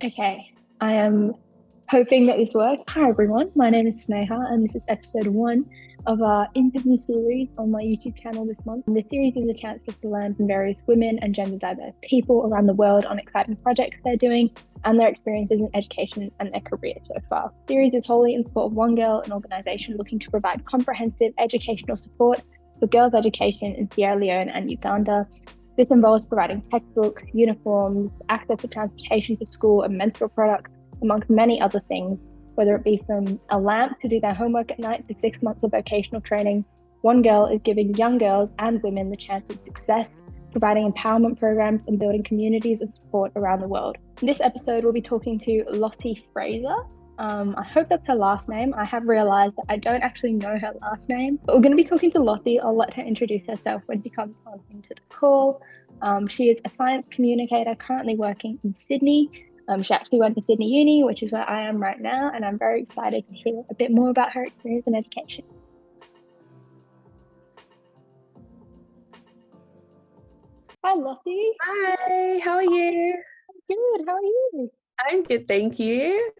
Okay, I am hoping that this works. Hi everyone, my name is Sneha, and this is episode one of our interview series on my YouTube channel this month. And this series is a chance for us to learn from various women and gender diverse people around the world on exciting projects they're doing and their experiences in education and their career so far. The series is wholly in support of One Girl, an organisation looking to provide comprehensive educational support for girls' education in Sierra Leone and Uganda. This involves providing textbooks, uniforms, access to transportation to school, and menstrual products, amongst many other things, whether it be from a lamp to do their homework at night to 6 months of vocational training. One Girl is giving young girls and women the chance of success, providing empowerment programs and building communities of support around the world. In this episode, we'll be talking to Lottie Frazer. I hope that's her last name. I have realized that I don't actually know her last name, but we're going to be talking to Lottie. I'll let her introduce herself when she comes on into the call. She is a science communicator currently working in Sydney. She actually went to Sydney Uni, which is where I am right now, and I'm very excited to hear a bit more about her experience in education. Hi, Lottie. Hi, how are you? Good. How are you? I'm good, thank you.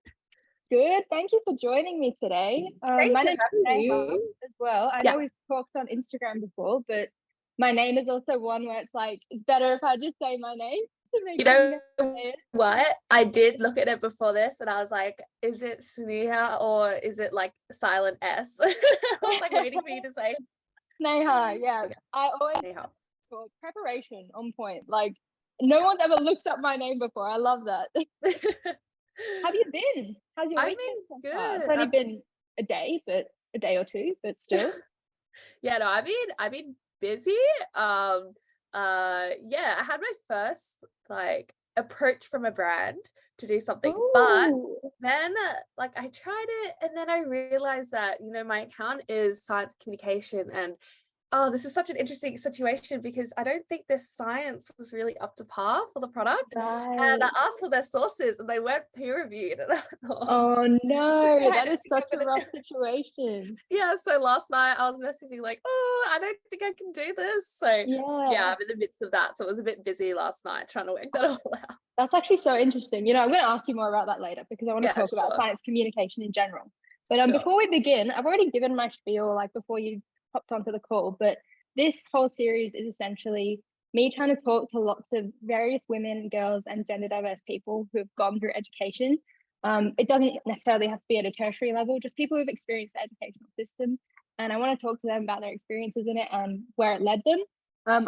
Good. Thank you for joining me today. Thanks My for name's having Sneha me. as well. I Yeah, know we've talked on Instagram before, but my name is also one where it's like, it's better if I just say my name to make you sure you know know who it is. what? I did look at it before this and I was like, is it Sneha or is it like silent S? I was like waiting for you to say. Sneha, yeah. Okay, I always Sneha. for preparation on point. Like, no one's ever looked up my name before. I love that. How have you been? How's your I've week been so been far? It's good. only been a day, but a day or two, but still. Yeah, no, I've been busy. Um yeah, I had my first like approach from a brand to do something, but Oh, then like I tried it and then I realized that, my account is science communication and oh, this is such an interesting situation because I don't think their science was really up to par for the product. And right. I asked for their sources and they weren't peer reviewed. And I thought, Oh no, I that don't is think such I'm a gonna rough situation. yeah, so last night I was messaging like, oh, I don't think I can do this. So yeah, Yeah, I'm in the midst of that. So it was a bit busy last night trying to work that all out. that's actually so interesting. I'm going to ask you more about that later because I want to Yeah, talk about sure. science communication in general. But Sure. before we begin, I've already given my spiel like before you hopped onto the call. But this whole series is essentially me trying to talk to lots of various women, girls, and gender diverse people who have gone through education. It doesn't necessarily have to be at a tertiary level, just people who've experienced the educational system. And I want to talk to them about their experiences in it and where it led them.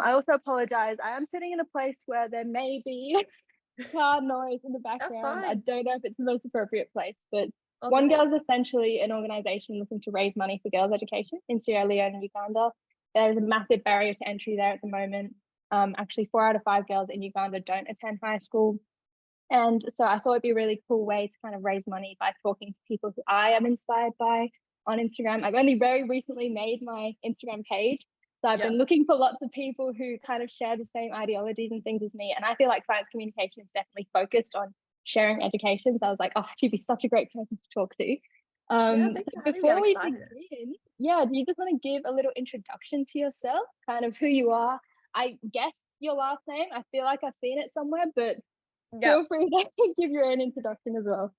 I also apologize. I am sitting in a place where there may be car noise in the That's background. I fine. don't know if it's the most appropriate place, but All One good. Girl is essentially an organization looking to raise money for girls' education in Sierra Leone and Uganda. There is a massive barrier to entry there at the moment. Actually, 4 out of 5 girls in Uganda don't attend high school. And so I thought it'd be a really cool way to kind of raise money by talking to people who I am inspired by on Instagram. I've only very recently made my Instagram page. So I've Yeah. been looking for lots of people who kind of share the same ideologies and things as me. And I feel like science communication is definitely focused on sharing education. So I was like, oh, she'd be such a great person to talk to. Yeah, So thanks for having me. I'm before we excited. begin, yeah, do you just want to give a little introduction to yourself, kind of who you are? I guess your last name. I feel like I've seen it somewhere, but Yeah. feel free to give your own introduction as well.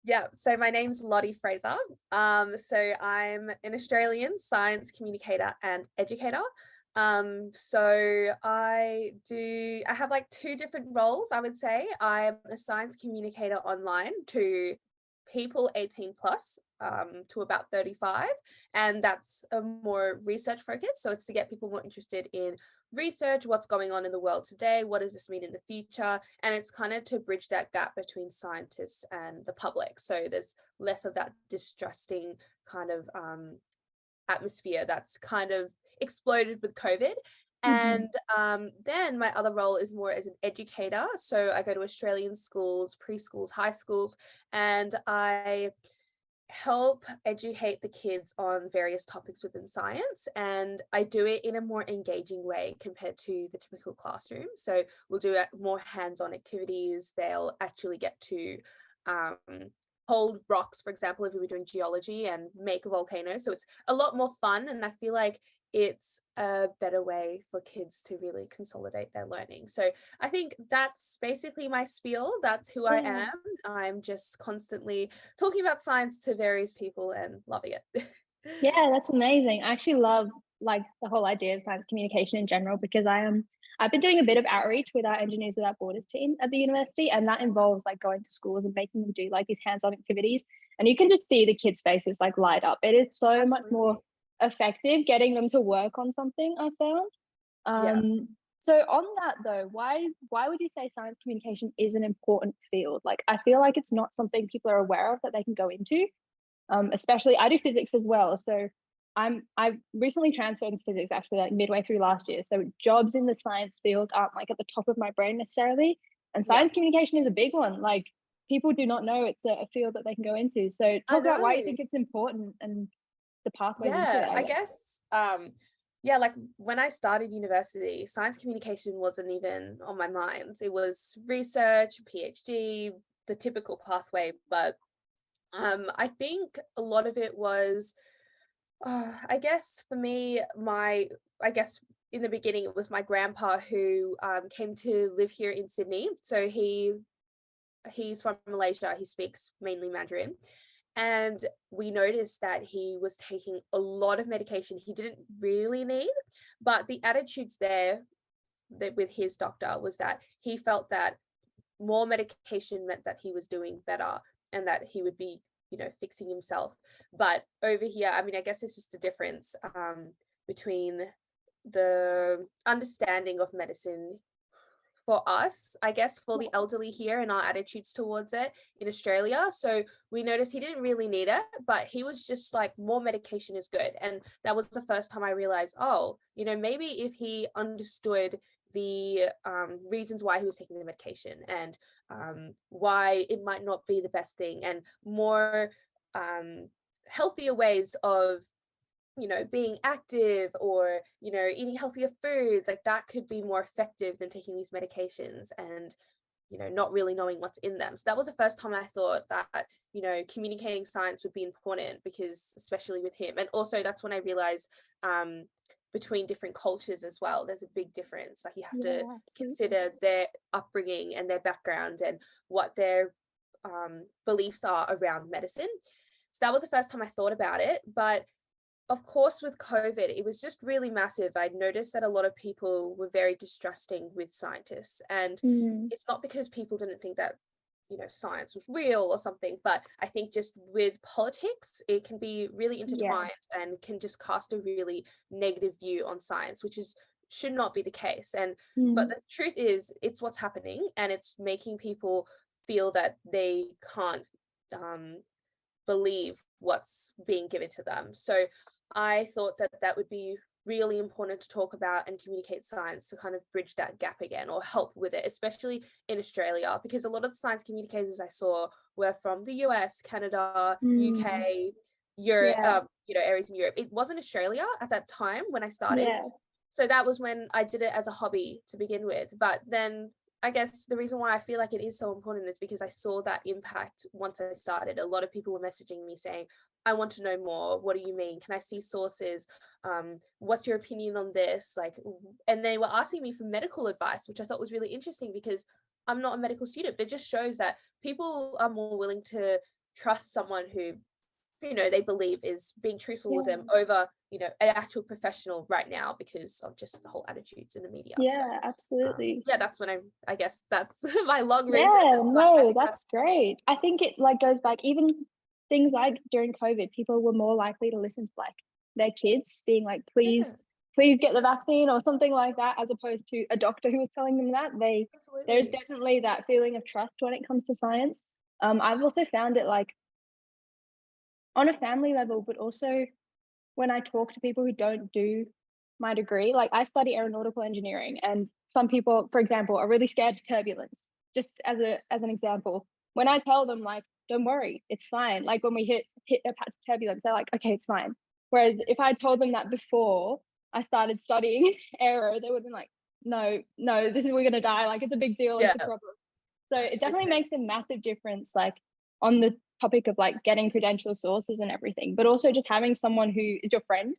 Yeah. So my name's Lottie Frazer. So I'm an Australian science communicator and educator. So I have like two different roles, I would say. I'm a science communicator online to people 18 plus to about 35, and that's a more research focus. So it's to get people more interested in research, what's going on in the world today, what does this mean in the future, and it's kind of to bridge that gap between scientists and the public. So there's less of that distrusting kind of atmosphere that's kind of exploded with COVID. Mhm. And then my other role is more as an educator. So I go to Australian schools, preschools, high schools, and I help educate the kids on various topics within science, and I do it in a more engaging way compared to the typical classroom. So we'll do more hands-on activities. They'll actually get to um, hold rocks, for example, if we were doing geology, and make a volcano. So it's a lot more fun, and I feel like it's a better way for kids to really consolidate their learning. So I think that's basically my spiel. That's who I am. I'm just constantly talking about science to various people and loving it. Yeah, that's amazing. I actually love like the whole idea of science communication in general because I've been doing a bit of outreach with our Engineers Without Borders team at the university, and that involves like going to schools and making them do like these hands-on activities. And you can just see the kids' faces like light up. It is so much more Absolutely. effective getting them to work on something, I found. Yeah. So on that though, why would you say science communication is an important field? Like I feel like it's not something people are aware of that they can go into. Especially I do physics as well. So I recently transferred into physics actually like midway through last year. So jobs in the science field aren't like at the top of my brain necessarily. And Yeah. science communication is a big one. Like people do not know it's a field that they can go into. So I talk about why you know. think it's important and the pathways into it, Yeah, I I guess. guess yeah, like when I started university, science communication wasn't even on my mind. It was research, PhD, the typical pathway, but I think a lot of it was I guess for me, I guess in the beginning it was my grandpa who came to live here in Sydney. So he's from Malaysia. He speaks mainly Mandarin. And we noticed that he was taking a lot of medication he didn't really need, but the attitudes there that with his doctor was that he felt that more medication meant that he was doing better and that he would be, fixing himself. But over here, I mean, I guess it's just the difference between the understanding of medicine for us, I guess, for the elderly here and our attitudes towards it in Australia. So we noticed he didn't really need it, but he was just like, more medication is good. And that was the first time I realized, oh, maybe if he understood the reasons why he was taking the medication and why it might not be the best thing and more healthier ways of being active or eating healthier foods, like that could be more effective than taking these medications and not really knowing what's in them. So that was the first time I thought that communicating science would be important, because especially with him. And also that's when I realized between different cultures as well, there's a big difference. Like you have to Yeah, absolutely. consider their upbringing and their background and what their beliefs are around medicine. So that was the first time I thought about it. But of course, with COVID, it was just really massive. I'd noticed that a lot of people were very distrusting with scientists. And it's not because people didn't think that, science was real or something, but I think just with politics, it can be really Yeah. intertwined and can just cast a really negative view on science, which should not be the case. And but the truth is, it's what's happening, and it's making people feel that they can't believe what's being given to them. So I thought that that would be really important to talk about and communicate science to kind of bridge that gap again or help with it, especially in Australia, because a lot of the science communicators I saw were from the US, Canada, UK, Europe, Yeah. areas in Europe. It wasn't Australia at that time when I started. Yeah. So that was when I did it as a hobby to begin with. But then I guess the reason why I feel like it is so important is because I saw that impact once I started. A lot of people were messaging me saying, I want to know more. What do you mean? Can I see sources? What's your opinion on this? Like, and they were asking me for medical advice, which I thought was really interesting because I'm not a medical student. But it just shows that people are more willing to trust someone who they believe is being truthful with them over an actual professional right now, because of just the whole attitudes in the media. So Yeah, absolutely. yeah, that's when I guess that's my long reason Yeah, as why I no, think that's that's great. I think it like goes back even things like during COVID, people were more likely to listen to like their kids being like, yeah, please get the vaccine or something like that, as opposed to a doctor who was telling them that. There's absolutely. definitely that feeling of trust when it comes to science. I've also found it like on a family level, but also when I talk to people who don't do my degree, like I study aeronautical engineering, and some people, for example, are really scared of turbulence. Just as an example, when I tell them like, don't worry, it's fine. Like when we hit a patch of turbulence, they're like, okay, it's fine. Whereas if I told them that before I started studying aero, they would have been like, no, this is we're gonna die. Like it's a big deal, Yeah, it's a problem. So that's it so definitely true. makes a massive difference, like on the topic of like getting credential sources and everything, but also just having someone who is your friend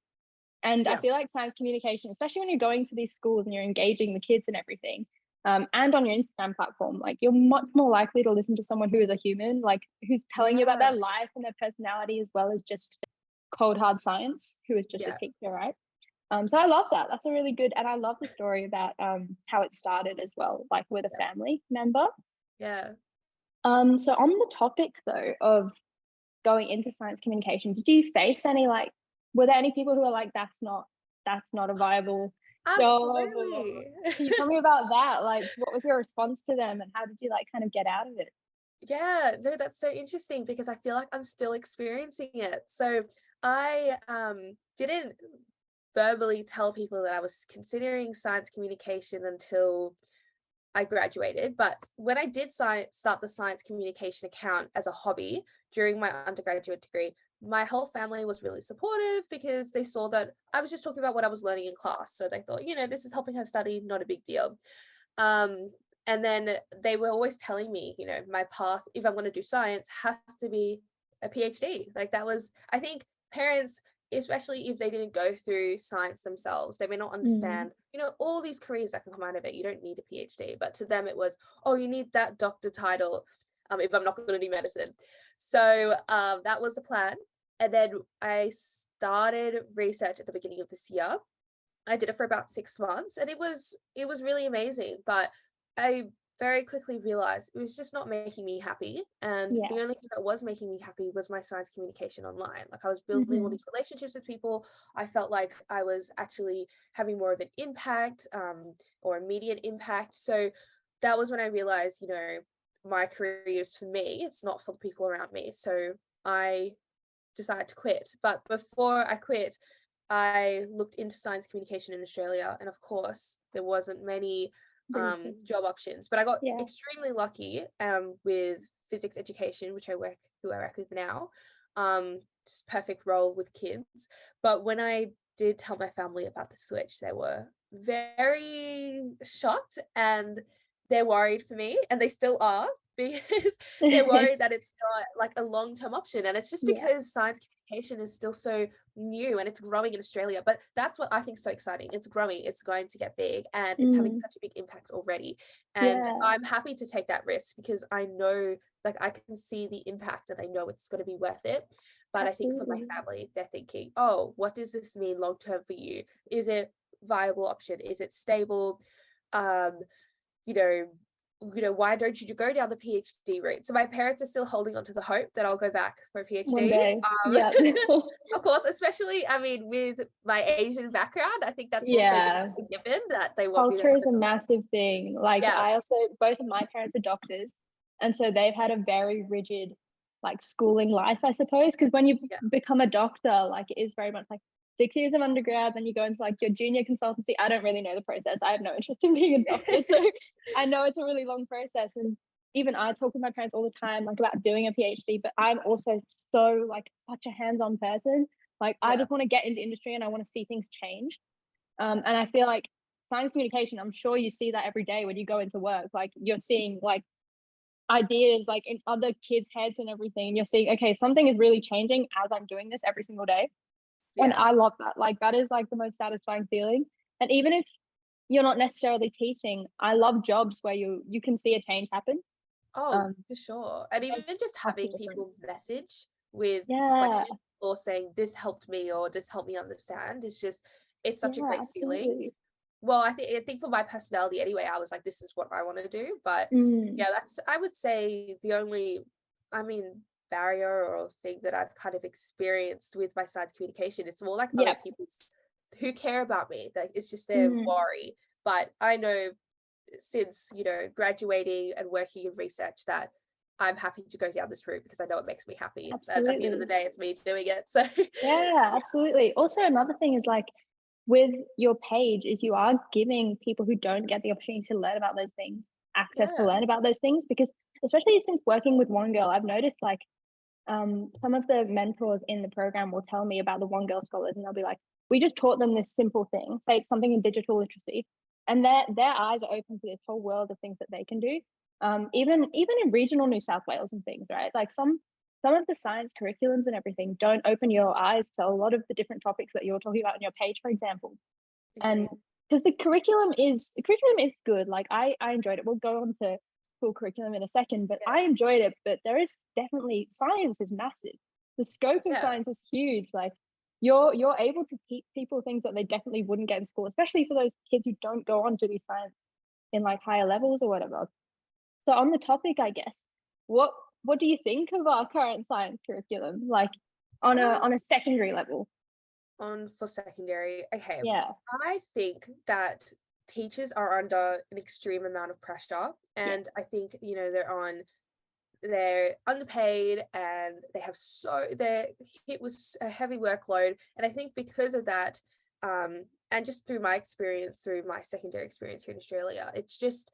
And I Yeah. feel like science communication, especially when you're going to these schools and you're engaging the kids and everything, and on your Instagram platform, like you're much more likely to listen to someone who is a human, like who's telling you about Yeah. their life and their personality as well as just cold hard science, who is just a Yeah. teacher, right? So I love that. That's a really good, and I love the story about how it started as well, like with a Yeah. family member. Yeah. So on the topic though of going into science communication, did you face any like, were there any people who are like, that's not a viable job? Or Absolutely. can you tell me about that? Like, what was your response to them, and how did you like kind of get out of it? Yeah, no, that's so interesting because I feel like I'm still experiencing it. So I didn't verbally tell people that I was considering science communication until I graduated. But when I did start the science communication account as a hobby during my undergraduate degree, my whole family was really supportive because they saw that I was just talking about what I was learning in class. So they thought, this is helping her study, not a big deal. Um, and then they were always telling me, my path, if I'm going to do science, has to be a PhD. Like that was, I think parents, especially if they didn't go through science themselves, they may not Mm. understand, all these careers that can come out of it. You don't need a PhD, but to them it was, oh, you need that doctor title if I'm not going to do medicine. So that was the plan. And then I started research at the beginning of this year. I did it for about 6 months and it was really amazing, but I very quickly realized it was just not making me happy. And Yeah. the only thing that was making me happy was my science communication online. Like I was building all Hmm. these relationships with people. I felt like I was actually having more of an impact, or immediate impact. So that was when I realized, my career is for me, it's not for the people around me. So I decided to quit. But before I quit, I looked into science communication in Australia, and of course, there wasn't many job options. But I got Yeah. extremely lucky with physics education, who I work with now. Just perfect role with kids. But when I did tell my family about the switch, they were very shocked and they're worried for me, and they still are because they're worried that it's not like a long-term option. And it's just Yeah. because science communication is still so new and it's growing in Australia. But that's what I think is so exciting. It's growing, it's going to get big, and it's having Mm. such a big impact already. And Yeah. I'm happy to take that risk because I know, like, I can see the impact and I know it's going to be worth it. But I think for my Absolutely. family, they're thinking, oh, what does this mean long term for you? Is it viable option? Is it stable? Um, you know, why don't you go down the PhD route? So my parents are still holding on to the hope that I'll go back for a One PhD. day. Yeah. Of course, especially, I mean, with my Asian background, I think that's also just Yeah. a given that they want me to Culture have is a massive thing. Like yeah, I also, both of my parents are doctors, and so they've had a very rigid like schooling life, I suppose, because when you yeah, become a doctor, like it is very much like 6 years of undergrad, then you go into like your junior consultancy. I don't really know the process. I have no interest in being a doctor, so I know it's a really long process. And even I talk with my parents all the time like about doing a PhD, but I'm also so like such a hands-on person. Like I yeah. just want to get into industry and I want to see things change. And I feel like science communication, I'm sure you see that every day when you go into work. Like you're seeing like ideas like in other kids' heads and everything. And you're seeing, okay, something is really changing as I'm doing this every single day. And Yeah. I love that. Like that is like the most satisfying feeling. And even if you're not necessarily teaching, I love jobs where you can see a change happen. Oh, Um, for sure. And it even makes just such a having people difference. message with Yeah, questions or saying this helped me or this helped me understand is just, it's such a yeah, great feeling. absolutely. Well, I think for my personality anyway, I was like, this is what I want to do. But Mm, yeah, that's, I would say, the only, I mean, barrier or thing that I've kind of experienced with my science communication. It's more like other yeah. people who care about me. Like it's just their Mm, worry. But I know since, graduating and working in research that I'm happy to go down this route because I know it makes me happy. And at the end of the absolutely. day, it's me doing it. So Yeah, absolutely. Also, another thing is like with your page is you are giving people who don't get the opportunity to learn about those things access to yeah. learn about those things, because especially since working with One Girl, I've noticed like some of the mentors in the program will tell me about the One Girl scholars, and they'll be like, we just taught them this simple thing, say it's something in digital literacy, and their eyes are open to this whole world of things that they can do. Even in regional New South Wales and things, right? Like some of the science curriculums and everything don't open your eyes to a lot of the different topics that you're talking about on your page, for example. And Agreed. because the curriculum is good. Like I enjoyed it. We'll go on to school curriculum in a second, but I enjoyed it. But there is definitely, science is massive. The scope of Yeah. science is huge. Like you're able to teach people things that they definitely wouldn't get in school, especially for those kids who don't go on to do science in like higher levels or whatever. So on the topic, I guess, what what do you think of our current science curriculum, like on a Um, on a secondary level? on for secondary, okay, Yeah, I think that teachers are under an extreme amount of pressure, yeah, and I think they're underpaid and they're hit with a heavy workload, and I think because of that, and just through my secondary experience here in Australia, it's just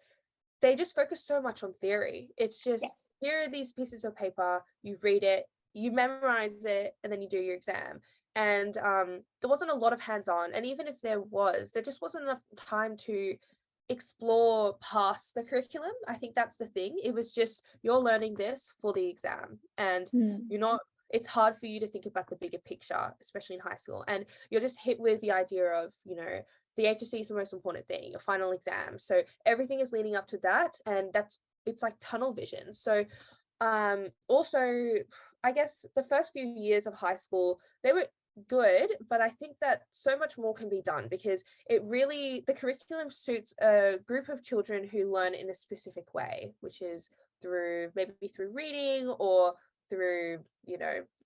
they just focus so much on theory. It's yeah, just, here are these pieces of paper, you read it, you memorize it, and then you do your exam. And there wasn't a lot of hands-on, and even if there just wasn't enough time to explore past the curriculum. I think that's the thing. It was just, you're learning this for the exam, and mm, you're not it's hard for you to think about the bigger picture, especially in high school, and you're just hit with the idea of, the HSC is the most important thing, your final exam. So everything is leading up to that, and it's like tunnel vision. So also, I guess the first few years of high school, they were good, but I think that so much more can be done, because the curriculum suits a group of children who learn in a specific way, which is through reading or through,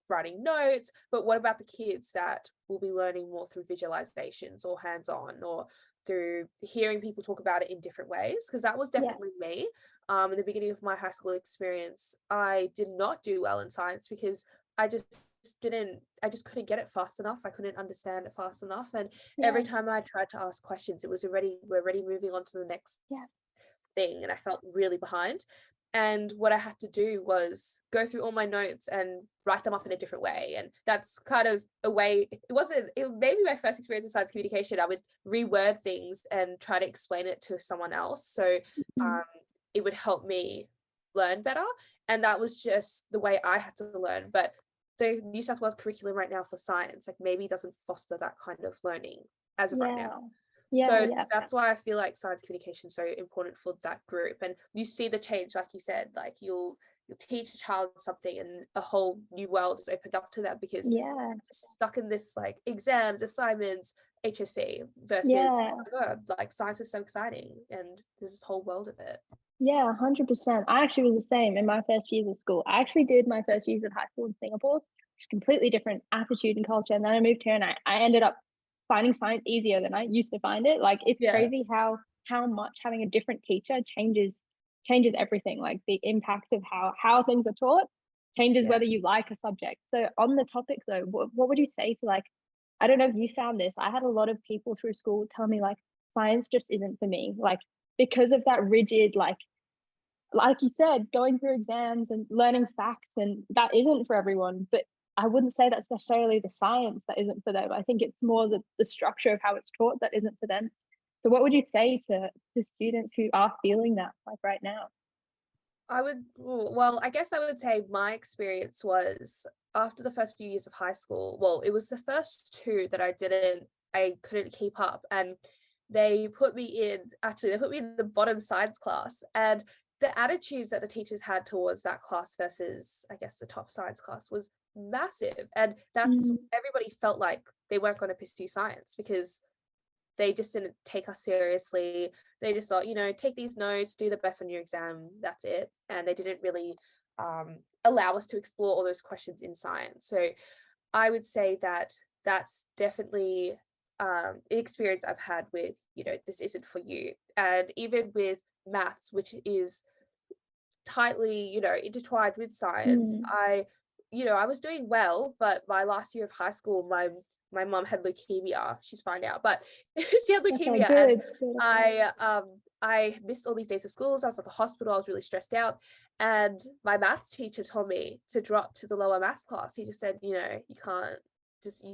writing notes. But what about the kids that will be learning more through visualizations or hands-on, or through hearing people talk about it in different ways? Because that was yeah, definitely me. In the beginning of my high school experience, I did not do well in science because I just couldn't get it fast enough. I couldn't understand it fast enough. And yeah, every time I tried to ask questions, we're already moving on to the next yeah, thing, and I felt really behind. And what I had to do was go through all my notes and write them up in a different way. And that's kind of a way, it maybe my first experience in science communication. I would reword things and try to explain it to someone else. So mm, um, it would help me learn better. And that was just the way I had to learn. But the New South Wales curriculum right now for science, like, maybe doesn't foster that kind of learning as of right yeah, now. yeah, So yeah, that's why I feel like science communication is so important for that group. And you see the change, like you said, like you'll teach a child something and a whole new world is opened up to them, because yeah, they're just stuck in this like exams, assignments, HSC, versus, yeah, oh my God, like science is so exciting and there's this whole world of it. yeah, 100%. I actually was the same in my first years of school. I actually did my first years of high school in Singapore, which is completely different attitude and culture. And then I moved here and I ended up finding science easier than I used to find it. Like it's Yeah. crazy how much having a different teacher changes everything. Like the impact of how things are taught changes Yeah. whether you like a subject. So on the topic though, what would you say to, like, I don't know if you found this. I had a lot of people through school tell me like science just isn't for me. Like because of that rigid, like you said, going through exams and learning facts, and that isn't for everyone. But I wouldn't say that's necessarily the science that isn't for them. I think it's more the structure of how it's taught that isn't for them. So what would you say to students who are feeling that like right now? I guess I would say my experience was after the first few years of high school. Well, it was the first two that I couldn't keep up. And they put me in the bottom science class. And the attitudes that the teachers had towards that class versus, I guess, the top science class was massive. And Mm, everybody felt like they weren't going to pursue science because they just didn't take us seriously. They just thought, take these notes, do the best on your exam, that's it. And they didn't really allow us to explore all those questions in science. So I would say that that's definitely the experience I've had with, this isn't for you. And even with maths, which is tightly, intertwined with science, mm. I was doing well, but my last year of high school, my mom had leukemia. She's fine now, but she had Okay, leukemia, and good, good. Okay. I missed all these days of schools. I was at the hospital. I was really stressed out, and my maths teacher told me to drop to the lower maths class. He just said, you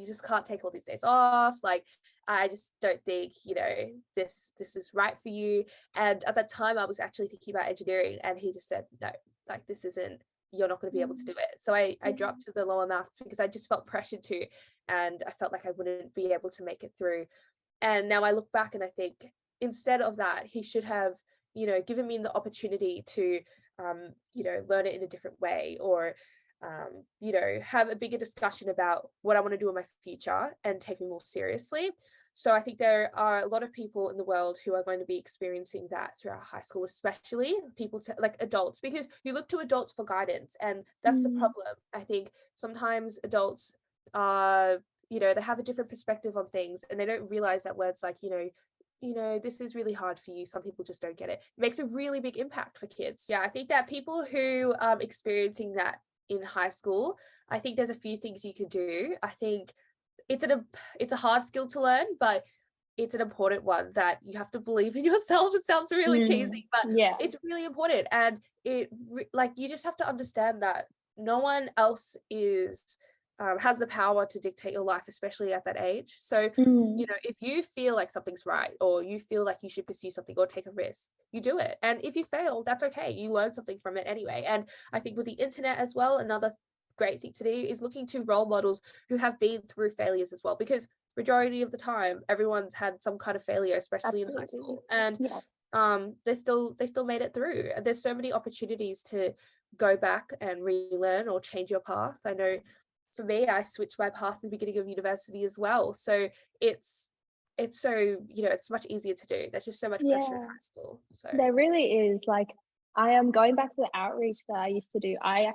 just can't take all these days off. Like, I just don't think, this is right for you. And at that time, I was actually thinking about engineering, and he just said, no, like, this isn't you're not going to be able to do it. So I dropped to the lower maths because I just felt pressured to, and I felt like I wouldn't be able to make it through. And now I look back and I think instead of that, he should have, you know, given me the opportunity to, you know, learn it in a different way, or, you know, have a bigger discussion about what I want to do in my future and take me more seriously. So I think there are a lot of people in the world who are going to be experiencing that throughout high school, especially people like adults, because you look to adults for guidance, and that's the problem. I think sometimes adults are, you know, they have a different perspective on things, and they don't realize that words like, you know, this is really hard for you. Some people just don't get it. It makes a really big impact for kids. Yeah, I think that people who experiencing that in high school, I think there's a few things you could do. I think it's a hard skill to learn, but it's an important one that you have to believe in yourself. It sounds really cheesy, but it's really important. And like, you just have to understand that no one else has the power to dictate your life, especially at that age. So, you know, if you feel like something's right, or you feel like you should pursue something or take a risk, you do it. And if you fail, that's okay. You learn something from it anyway. And I think with the internet as well, another great thing to do is looking to role models who have been through failures as well, because majority of the time everyone's had some kind of failure, especially in high school, and they still made it through. And there's so many opportunities to go back and relearn or change your path. I know for me, I switched my path at the beginning of university as well, so it's so, you know, it's much easier to do. There's just so much pressure in high school. So there really is. Like, I am going back to the outreach that I used to do. I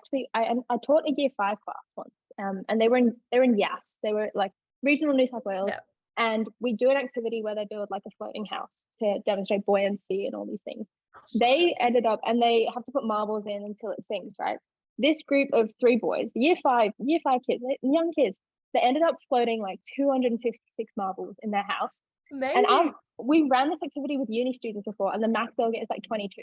taught a year 5 class once, and they were in Yass. They were like regional New South Wales, and we do an activity where they build like a floating house to demonstrate buoyancy and all these things. They ended up, and they have to put marbles in until it sinks, right? This group of 3 boys, year five kids, young kids, they ended up floating like 256 marbles in their house. Amazing. And we ran this activity with uni students before, and the max they'll get is like 22,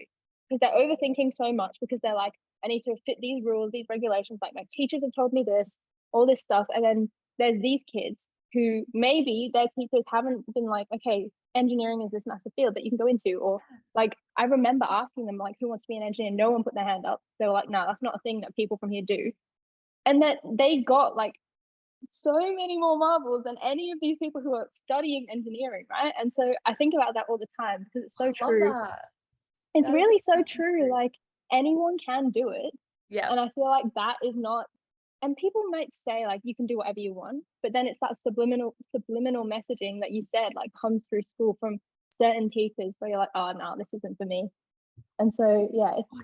because they're overthinking so much, because they're like, I need to fit these rules, these regulations, like my teachers have told me this, all this stuff. And then there's these kids who maybe their teachers haven't been like, okay, engineering is this massive field that you can go into, or like, I remember asking them like, who wants to be an engineer? No one put their hand up. They were like, no, that's not a thing that people from here do. And that they got like so many more marbles than any of these people who are studying engineering, right? And so I think about that all the time, because it's so true. It's really so true. Like, anyone can do it. Yeah. And I feel like that is not, and people might say like, you can do whatever you want, but then it's that subliminal messaging that you said like comes through school from certain teachers where you're like, oh no, this isn't for me. And so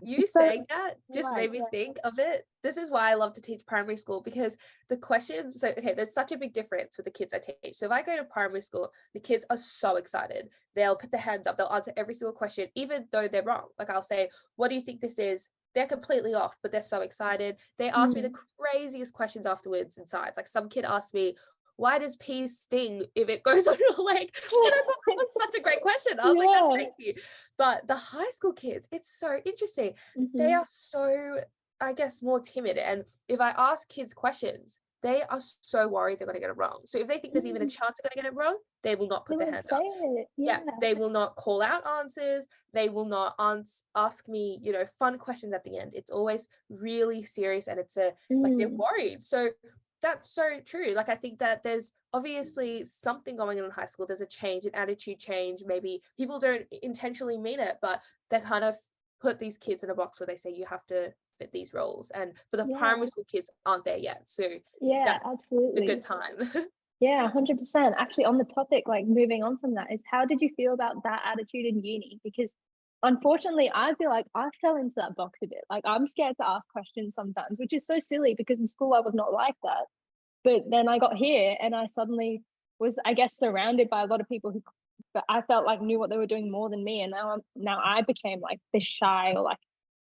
it's saying that just made me think of it. This is why I love to teach primary school, because the questions, so okay, there's such a big difference with the kids I teach. So if I go to primary school, the kids are so excited. They'll put their hands up, they'll answer every single question, even though they're wrong. Like, I'll say, what do you think this is? They're completely off, but they're so excited. They ask me the craziest questions afterwards in science. Like, some kid asked me, why does pee sting if it goes on your leg? And I thought that was such a great question. I was like, oh, thank you. But the high school kids, it's so interesting. They are so, I guess, more timid. And if I ask kids questions, they are so worried they're going to get it wrong. So if they think there's even a chance they're going to get it wrong, they will not put their hand up. They will not call out answers. They will not ask me, you know, fun questions at the end. It's always really serious, and it's like, they're worried. So that's so true. Like, I think that there's obviously something going on in high school. There's a change, an attitude change. Maybe people don't intentionally mean it, but they kind of put these kids in a box where they say you have to fit these roles. And for the primary school kids aren't there yet. So that's absolutely a good time. 100%. Actually, on the topic, like moving on from that, is how did you feel about that attitude in uni? Because unfortunately, I feel like I fell into that box a bit. Like, I'm scared to ask questions sometimes, which is so silly, because in school I was not like that. But then I got here and I suddenly was, I guess, surrounded by a lot of people who I felt like knew what they were doing more than me. And now I became like this shy or like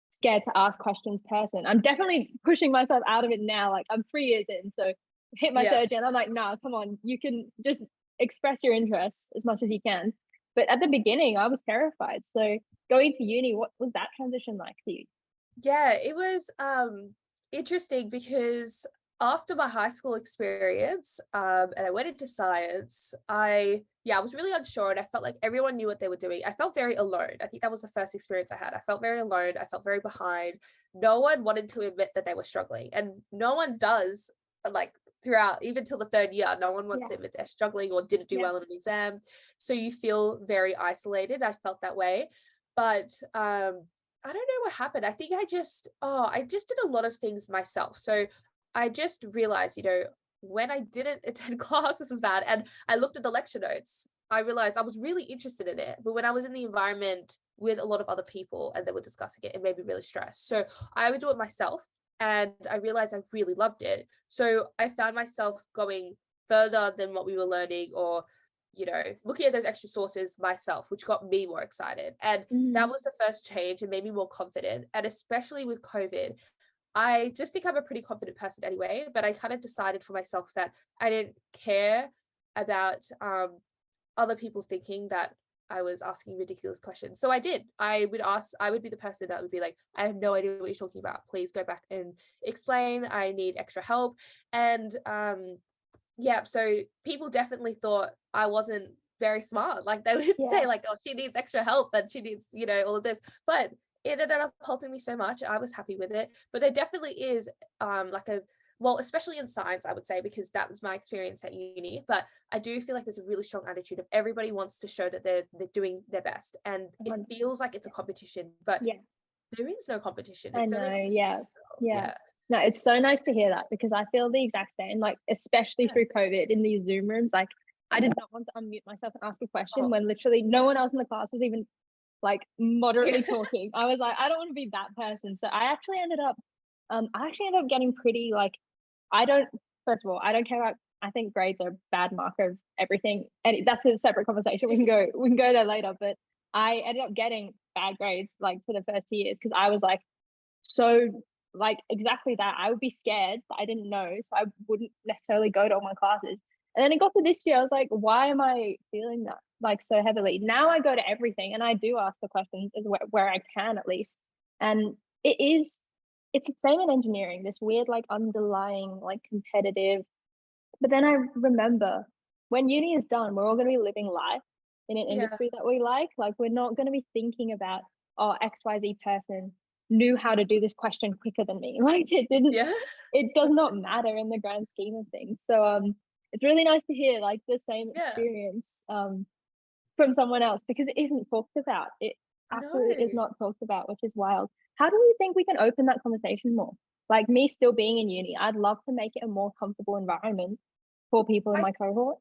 scared to ask questions person. I'm definitely pushing myself out of it now. Like, I'm 3 years in, so hit my third year, and I'm like, nah, come on, you can just express your interests as much as you can. But at the beginning, I was terrified. So going to uni, what was that transition like for you? Yeah, it was interesting, because after my high school experience, and I went into science, I was really unsure, and I felt like everyone knew what they were doing. I felt very alone. I think that was the first experience I had. I felt very alone. I felt very behind. No one wanted to admit that they were struggling, and no one does, like throughout, even till the third year, no one wants to admit they're struggling or didn't do well in an exam. So you feel very isolated. I felt that way. But I don't know what happened. I think I just did a lot of things myself. So I just realized, when I didn't attend class, this is bad, and I looked at the lecture notes, I realized I was really interested in it. But when I was in the environment with a lot of other people and they were discussing it, it made me really stressed. So I would do it myself, and I realized I really loved it. So I found myself going further than what we were learning, or looking at those extra sources myself, which got me more excited. And that was the first change and made me more confident. And especially with COVID, I just think I'm a pretty confident person anyway, but I kind of decided for myself that I didn't care about other people thinking that I was asking ridiculous questions. So I did. I would be the person that would be like, I have no idea what you're talking about. Please go back and explain. I need extra help. And so people definitely thought I wasn't very smart. Like they would say like, oh, she needs extra help and she needs, all of this. But it ended up helping me so much. I was happy with it. But there definitely is especially in science, I would say, because that was my experience at uni. But I do feel like there's a really strong attitude of everybody wants to show that they're doing their best. And it feels like it's a competition, but there is no competition. It's No, it's so nice to hear that, because I feel the exact same, like especially through COVID in these Zoom rooms. Like I did not want to unmute myself and ask a question when literally no one else in the class was even like moderately talking. I was like, I don't want to be that person. So I actually ended up getting pretty like, first of all, I don't care about, I think grades are a bad marker of everything. And that's a separate conversation. We can go there later. But I ended up getting bad grades like for the first 2 years, because I was like, so like exactly that. I would be scared that I didn't know, so I wouldn't necessarily go to all my classes. And then it got to this year, I was like, why am I feeling that like so heavily? Now I go to everything and I do ask the questions where I can, at least. And it's the same in engineering, this weird like underlying like competitive. But then I remember, when uni is done, we're all going to be living life in an industry that we like we're not going to be thinking about, oh, XYZ person knew how to do this question quicker than me. Like it does not matter in the grand scheme of things. So it's really nice to hear like the same experience from someone else, because it isn't talked about. It absolutely is not talked about, which is wild. How do you think we can open that conversation more? Like me still being in uni, I'd love to make it a more comfortable environment for people in my cohort.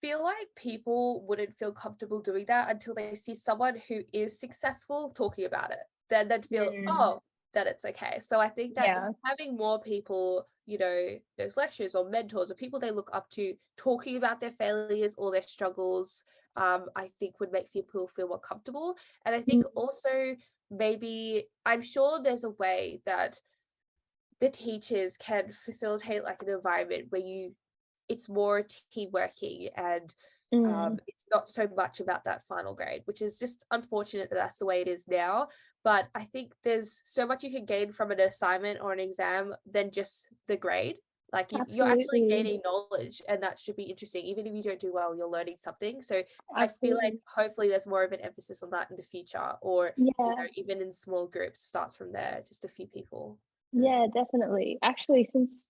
Feel like people wouldn't feel comfortable doing that until they see someone who is successful talking about it. Then they'd feel, that it's okay. So I think that having more people, those lecturers or mentors or people they look up to talking about their failures or their struggles, I think would make people feel more comfortable. And I think also maybe, I'm sure there's a way that the teachers can facilitate like an environment where it's more team working, and it's not so much about that final grade, which is just unfortunate that that's the way it is now. But I think there's so much you can gain from an assignment or an exam than just the grade. Like you're actually gaining knowledge, and that should be interesting. Even if you don't do well, you're learning something. So I feel like hopefully there's more of an emphasis on that in the future, or even in small groups, starts from there, just a few people. Yeah, definitely. Actually, since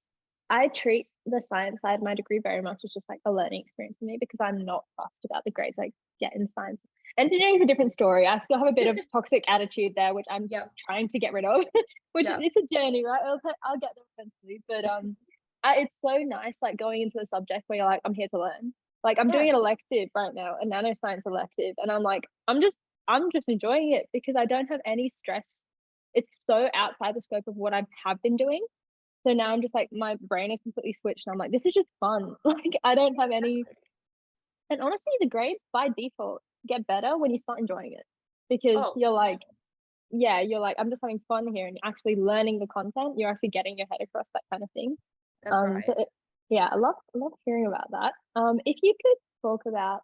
I treat the science side of my degree very much as just like a learning experience for me, because I'm not fussed about the grades I get in science. Engineering is a different story. I still have a bit of toxic attitude there, which I'm trying to get rid of, which it's a journey, right? I'll get there eventually. But it's so nice like going into a subject where you're like, I'm here to learn. Like I'm doing an elective right now, a nanoscience elective, and I'm like, I'm just enjoying it, because I don't have any stress. It's so outside the scope of what I have been doing. So now I'm just like, my brain is completely switched and I'm like, this is just fun. Like I don't have any. And honestly, the grades by default get better when you start enjoying it, because you're like, I'm just having fun here, and actually learning the content. You're actually getting your head across, that kind of thing. That's right. So I love hearing about that. If you could talk about,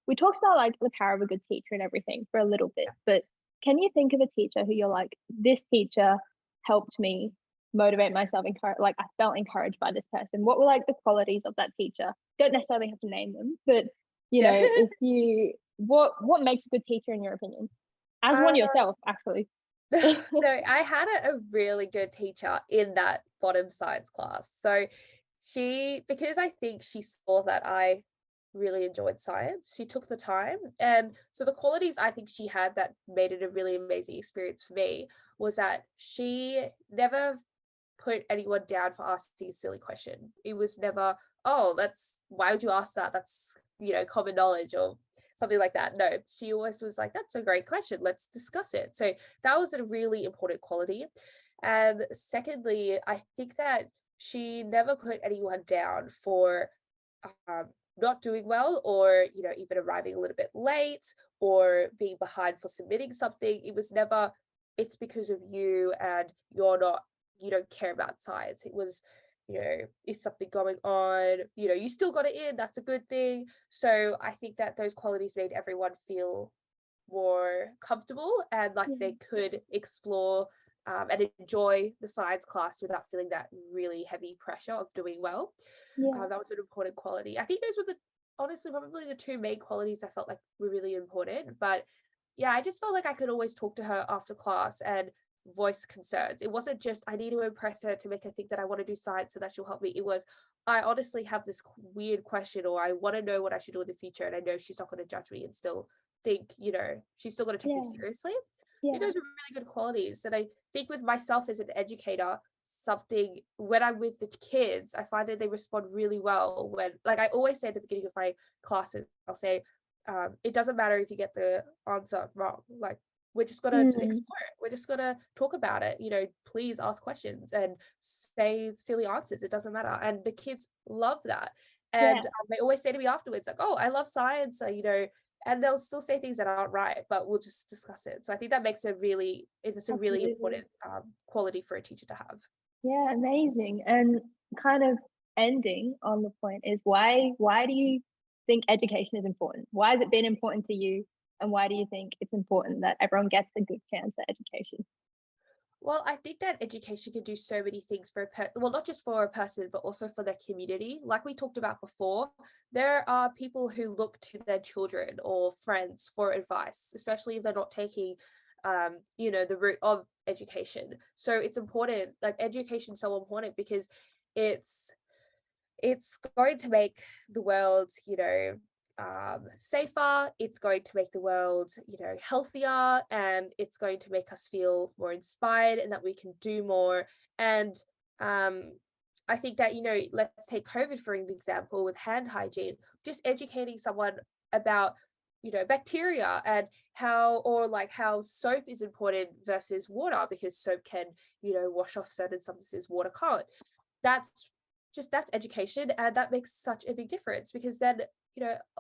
we talked about like the power of a good teacher and everything for a little bit, but can you think of a teacher who you're like, this teacher helped me motivate myself, like I felt encouraged by this person? What were like the qualities of that teacher? Don't necessarily have to name them, but you know, if you what makes a good teacher in your opinion? As one yourself, actually. No, I had a really good teacher in that bottom science class. So because I think she saw that I really enjoyed science, she took the time. And so the qualities I think she had that made it a really amazing experience for me was that she never put anyone down for asking a silly question. It was never, oh, why would you ask that? That's, common knowledge or something like that. No, she always was like, that's a great question. Let's discuss it. So that was a really important quality. And secondly, I think that she never put anyone down for not doing well, or even arriving a little bit late or being behind for submitting something. It was never, it's because of you and you don't care about science. It was, is something going on, you still got it in, that's a good thing. So I think that those qualities made everyone feel more comfortable and like they could explore and enjoy the science class without feeling that really heavy pressure of doing well. That was an important quality. I think those were honestly probably the two main qualities I felt like were really important. But yeah, I just felt like I could always talk to her after class and voice concerns. It wasn't just I need to impress her to make her think that I want to do science so that she'll help me. It was, I honestly have this weird question, or I want to know what I should do in the future, and I know she's not going to judge me and still think, she's still going to take me seriously. I think those are really good qualities. And I think with myself as an educator, when I'm with the kids, I find that they respond really well when, like I always say at the beginning of my classes, I'll say, it doesn't matter if you get the answer wrong. Like, we're just going to explore it. We're just going to talk about it. Please ask questions and say silly answers. It doesn't matter. And the kids love that. And they always say to me afterwards, like, oh, I love science, and they'll still say things that aren't right, but we'll just discuss it. So I think that makes it's a really important quality for a teacher to have. Yeah, amazing. And kind of ending on the point is why do you think education is important? Why has it been important to you? And why do you think it's important that everyone gets a good chance at education? Well, I think that education can do so many things for not just for a person, but also for their community. Like we talked about before, there are people who look to their children or friends for advice, especially if they're not taking, the route of education. So it's important, like education is so important because it's going to make the world, safer. It's going to make the world, healthier, and it's going to make us feel more inspired and that we can do more. And I think that, let's take COVID for an example with hand hygiene, just educating someone about, bacteria and how soap is important versus water, because soap can, wash off certain substances, water can't. That's education, and that makes such a big difference, because then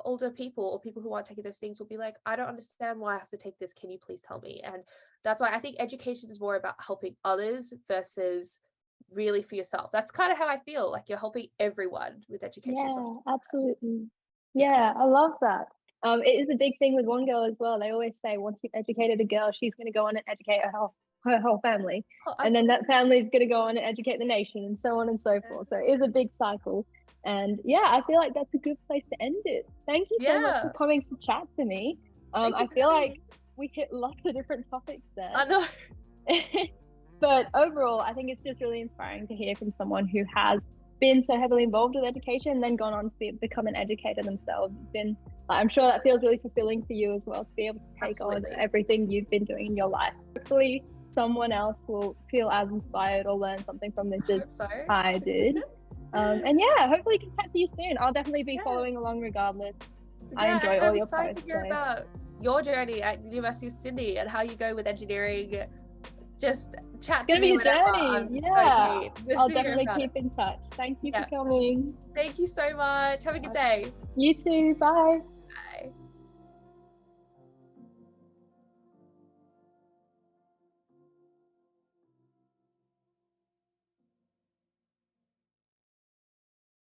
older people or people who aren't taking those things will be like, I don't understand why I have to take this, can you please tell me? And that's why I think education is more about helping others versus really for yourself. That's kind of how I feel, like you're helping everyone with education. Yeah, absolutely. Yeah, I love that. It is a big thing with One Girl as well. They always say once you've educated a girl, she's going to go on and educate her whole family. And then that family is going to go on and educate the nation, and so on and so forth. So it is a big cycle. And yeah, I feel like that's a good place to end it. Thank you so much for coming to chat to me. I feel like we hit lots of different topics there. I know. But overall, I think it's just really inspiring to hear from someone who has been so heavily involved with education and then gone on to become an educator themselves. I'm sure that feels really fulfilling for you as well, to be able to take on everything you've been doing in your life. Hopefully someone else will feel as inspired or learn something from this as I did. And yeah, hopefully can chat to you soon. I'll definitely be following along regardless. I enjoy all your posts. I'm excited to hear about your journey at University of Sydney and how you go with engineering. Just chat to me whenever. I'm so keen. I'll definitely keep in touch. Thank you for coming. Thank you so much. Have a good day. You too. Bye.